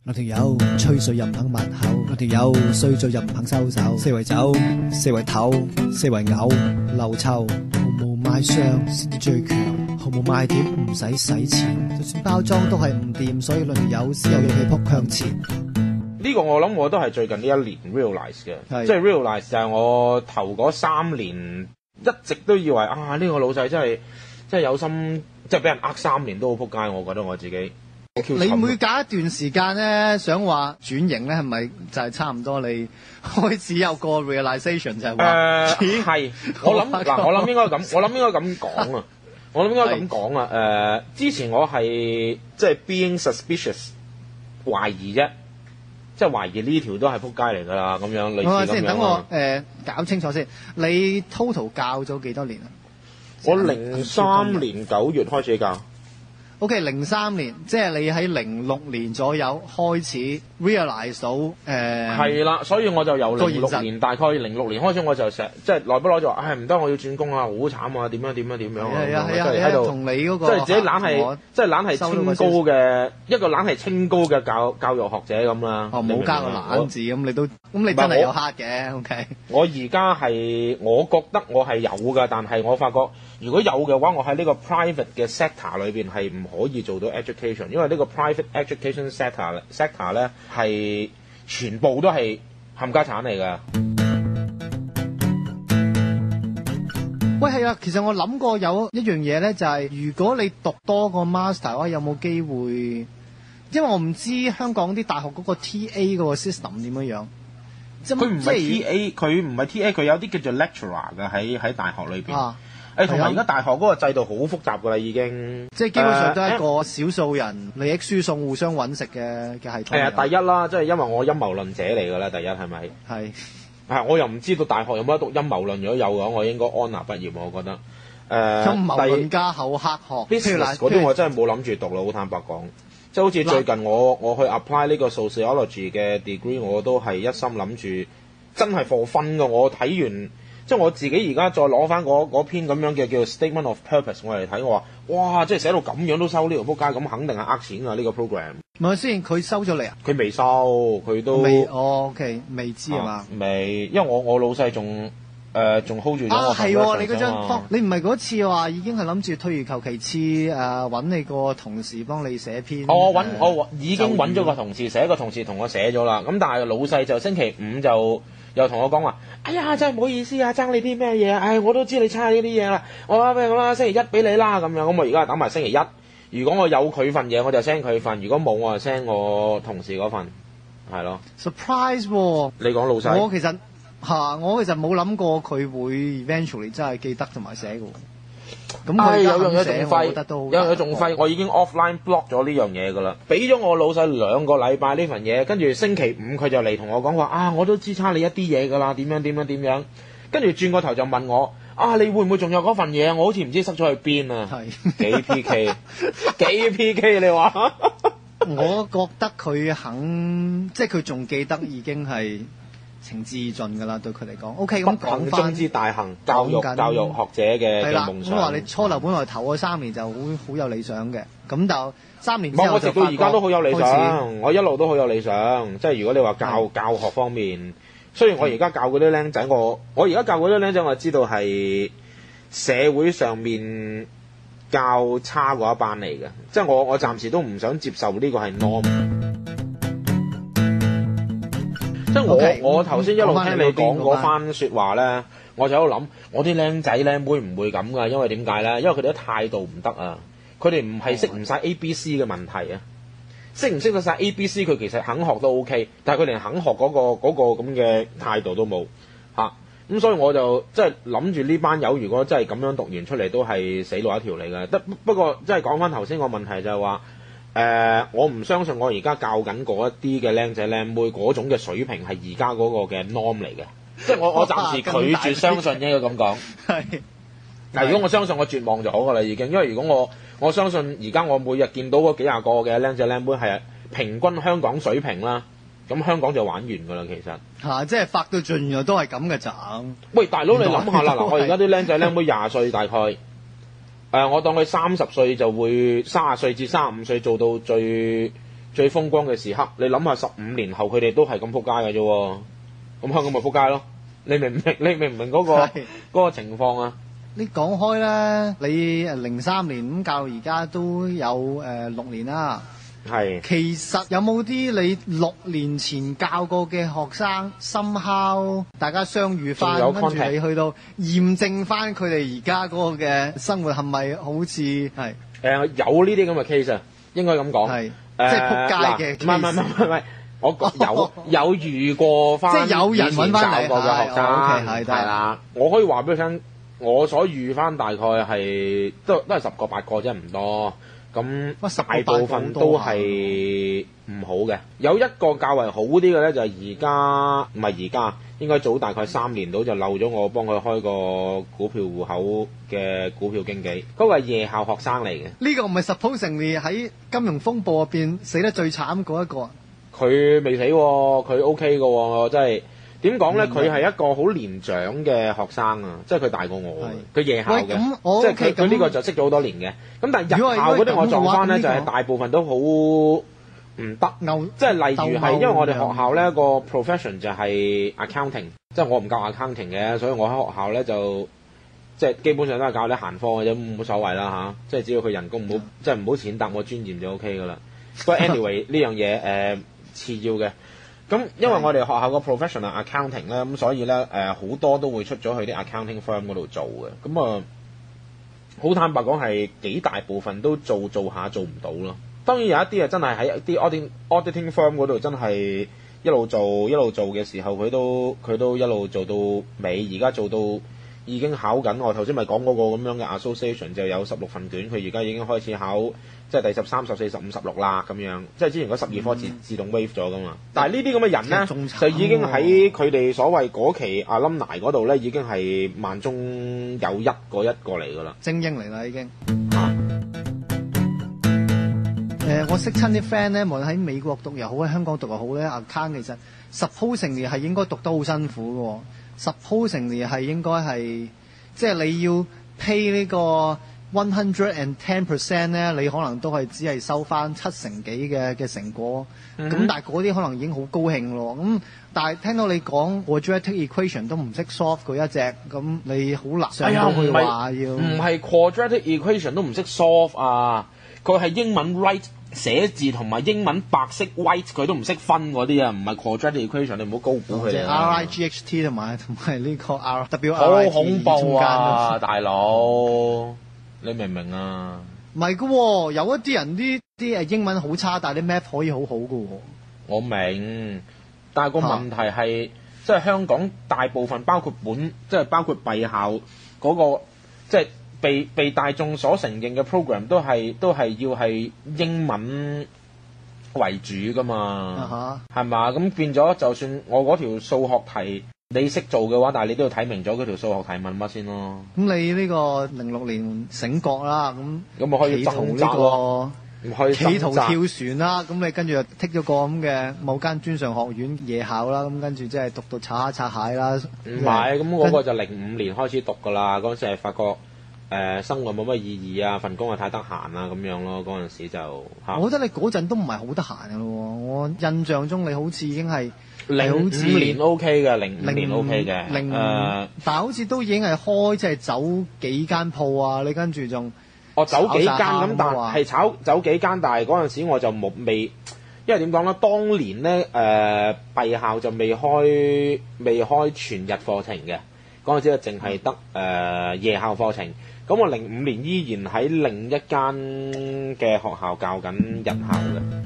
我條友吹水又唔肯抹口，我條友衰咗又唔肯收手，四圍走，四圍唞，四圍嘔，漏臭，毫無賣相先至最強，毫無賣點唔使使錢，就算包裝都係唔掂，所以兩條友先有勇氣撲向前。呢個我諗我都係最近呢一年 realize 嘅，即係 realize 就係我頭嗰3年一直都以為呢個老細真係有心，即係俾人呃3年都好撲街，我覺得我自己。你每隔一段時間咧，想話轉型咧，係咪就係差唔多你開始有個 realization 就係話？係，我諗應該咁，我諗應該咁講啊，我諗應該咁講啊。之前我係即係 being suspicious 懷疑啫，即係懷疑呢條都係撲街嚟㗎啦，咁樣類似咁樣。先等我搞清楚先，你 total 教咗幾多年啊？我03年9月開始教。OK， 03年，即係你喺06年左右開始 realize 到係啦，所以我就由06年大概06年開始，我就成日即係耐不耐就話，唔得，我要轉工啊，好慘啊，點樣點樣點樣啊，即係喺度同你嗰個即係自己懶係即係懶係清高嘅一個懶係清高嘅教育學者咁啦。冇加個懶字咁，你真係有黑嘅 OK。我而家係我覺得我係有㗎，但係我發覺如果有嘅話，我喺呢個 private 嘅 sector 裏邊係唔可以做到 education， 因為呢個 private education sector 咧係全部都係冚家產嚟㗎。喂，係啊，其實我諗過有一樣嘢咧，就係如果你讀多個 master 嘅話，有冇機會？因為我唔知香港啲大學嗰個 TA 嗰個 system 點樣樣。佢唔係 TA， 佢唔係 TA， 佢有啲叫做 lecturer 嘅喺大學裏邊。同埋而家大學嗰個制度好複雜㗎啦，已經。即係基本上都係一個少數人利益輸送、互相揾食嘅系統。第一啦，即係因為我陰謀論者嚟㗎啦，第一係咪？係。我又唔知道大學有冇得讀陰謀論，如果有嘅話，我應該安娜畢業，我覺得。陰謀論加厚黑學。business 嗰啲我真係冇諗住讀啦，好坦白講。即係好似最近我去 apply 呢個 sociology 嘅 degree， 我都係一心諗住真係 for fun 㗎。我睇完。即係我自己而家再攞翻嗰篇咁樣嘅叫做 statement of purpose 我嚟睇，我話哇，即係寫到咁樣都收呢條撲街，咁肯定係呃錢㗎呢個 program。唔係先，佢收咗你啊？佢未收，佢都未。OK， 未知係嘛？未，因為我老細仲 hold 住咗我。係喎，你嗰張方，你唔係嗰次話已經係諗住退而求其次揾你個同事幫你寫篇。我已經揾咗個同事寫，個同事同我寫咗啦。咁但係老細就星期5就又同我講話，哎呀，真係唔好意思啊，爭你啲咩嘢啊？我都知你差呢啲嘢啦，我話咩咁啦，星期1俾你啦咁樣。咁我而家等埋星期1，如果我有佢份嘢，我就 send 佢份；如果冇，我就 send 我同事嗰份，係咯。surprise 喎！你講老細？我其實冇諗過佢會 eventually 真係記得同埋寫嘅喎。咁佢有樣嘢仲廢，有樣嘢仲廢，我已經 offline block 咗呢樣嘢㗎啦。俾咗我老細2個禮拜呢份嘢，跟住星期5佢就嚟同我講話我都知差你一啲嘢㗎啦，點樣，跟住轉個頭就問我你會唔會仲有嗰份嘢？我好似唔知塞咗去邊啊！幾 PK 幾 PK 你話？我覺得佢肯，即係佢仲記得已經係情至盡㗎啦，對佢嚟講。OK， 咁講翻中之大行，教育學者嘅夢想。咁話你初頭本來頭嗰3年就好有理想嘅，咁就3年之後我直到而家都好有理想，我一路都好有理想。即係如果你話教學方面，雖然我而家教嗰啲僆仔，我而家教嗰啲僆仔，我知道係社會上面較差嗰一班嚟嘅。即係我暫時都唔想接受呢個係 norm。即係我頭先一路聽你講嗰番説話咧，我就喺度諗，我啲僆仔僆妹唔會咁噶，因為點解咧？因為佢哋啲態度唔得啊！佢哋唔係識唔晒 ABC 嘅問題啊，識唔識得晒 ABC 佢其實肯學都 OK， 但係佢連肯學嗰個咁嘅態度都冇嚇，咁所以我就即係諗住呢班友如果真係咁樣讀完出嚟都係死路一條嚟嘅。不過即係講翻頭先個問題就係話。我唔相信我而家教緊嗰一啲嘅僆仔僆妹嗰種嘅水平係而家嗰個嘅 norm 嚟嘅，即係我暫時拒絕相信應該咁講。但如果我相信我絕望咗㗎啦已經，因為如果我相信而家我每日見到嗰幾廿個嘅僆仔僆妹係平均香港水平啦，咁香港就玩完㗎啦其實。即係發到盡咗都係咁嘅咋。喂大佬你諗下啦，嗱我而家啲僆仔僆妹20歲大概。我當佢30歲就會30歲至35歲做到最最風光嘅時刻，你諗下15年後佢哋都係咁撲街嘅啫喎，咁香港咪撲街咯？你明唔明？你明唔明嗰個情況啊？你講開咧，你03年咁教而家都有6年啦。係。其實有冇啲你6年前教過嘅學生somehow大家相遇翻，跟住你去到驗證翻佢哋而家嗰個嘅生活係咪好似係？有呢啲咁嘅 case 啊，應該咁講。係。即係撲街嘅 case。唔係，我有遇過翻，即係有人揾翻嚟教過嘅學生，係啦。我可以話俾你聽，我所遇翻大概係都係10個8個啫，唔多。咁大部分都係唔好嘅。有一個較為好啲嘅咧，就係而家應該早大概3年到就漏咗我幫佢開個股票戶口嘅股票經紀，嗰個係夜校學生嚟嘅。呢個唔係 supposedly 喺金融風暴入邊死得最慘嗰一個。佢未死喎，佢 OK 嘅喎，即係點講咧？佢係一個好年長嘅學生啊，即係佢大過我，佢夜校嘅，即係佢呢個就識咗好多年嘅。咁但係日校嗰啲我撞翻咧，就係大部分都好唔得。即係例如係因為我哋學校咧個 profession 就係 accounting，即係我唔教 accounting 嘅，所以我喺學校咧就即係基本上都係教啲閒科嘅啫，冇所謂啦嚇。即係只要佢人工唔好，即係唔好踐踏我尊嚴就 OK 噶啦。不過 anyway 呢樣嘢次要嘅。咁因為我哋學校個 professional accounting 咧，咁所以咧好多都會出咗去啲 accounting firm 嗰度做嘅。咁好坦白講係幾大部分都做下做唔到咯。當然有一啲真係喺啲 auditing firm 嗰度真係一路做嘅時候，佢都一路做到尾，而家做到已經考緊。我頭先咪講嗰個咁樣嘅 association 就有16份卷，佢而家已經開始考。即係第13、14、15、16啦咁樣，即係之前嗰12科自動 waive 咗噶嘛。但係呢啲咁嘅人咧，就已經喺佢哋所謂嗰期alumni嗰度咧，已經係萬中有一個嚟噶啦，精英嚟啦已經。我識親啲 friend 咧，無論喺美國讀又好，喺香港讀又好咧 account 其實 supposingly 係應該讀得好辛苦嘅 supposingly 係應該係即係你要 pay 呢個。110% 咧，你可能都係只係收翻70%幾嘅成果，咁但係嗰啲可能已經好高興咯。咁但係聽到你講 quadratic equation 都唔識 solve 嗰一隻，咁你好難上到去話要。唔係 quadratic equation 都唔識 solve 啊，佢係英文 write 寫字同埋英文白色 white 佢都唔識分嗰啲啊，唔係 quadratic equation， 你唔好高估佢哋。RIGHT 同埋呢個 RW 好恐怖啊，大佬！你明唔明啊？唔係㗎喎，有一啲人啲英文好差，但係啲 math 可以好好㗎喎。我明，但係個問題係，即係香港大部分包括即係包括閉校嗰個，即係被大眾所承認嘅 program 都係要係英文為主㗎嘛，係嘛？咁變咗，就算我嗰條數學題。你識做嘅話，但係你都要睇明咗嗰條數學題問乜先咯。咁你呢個06年醒覺啦，咁咪可以掙扎咯，企圖跳船啦，咁你跟住就剔咗個咁嘅某間專上學院夜校啦，咁跟住即係讀到擦蟹啦。唔係，咁嗰個就05年開始讀噶啦，嗰陣時係發覺生活冇乜意義啊，份工又太得閒啊咁樣咯，嗰陣時就我覺得你嗰陣都唔係好得閒噶咯，我印象中你好似已經係。05年 OK 嘅，05年 OK 嘅，但係好似都已經係開即係走幾間鋪啊！你跟住仲走幾間咁，但係走幾間，但係嗰陣時我就未，因為點講咧？當年咧閉校就未開全日課程嘅，嗰陣時就淨係得夜校課程。咁我05年依然喺另一間嘅學校教緊日校嘅。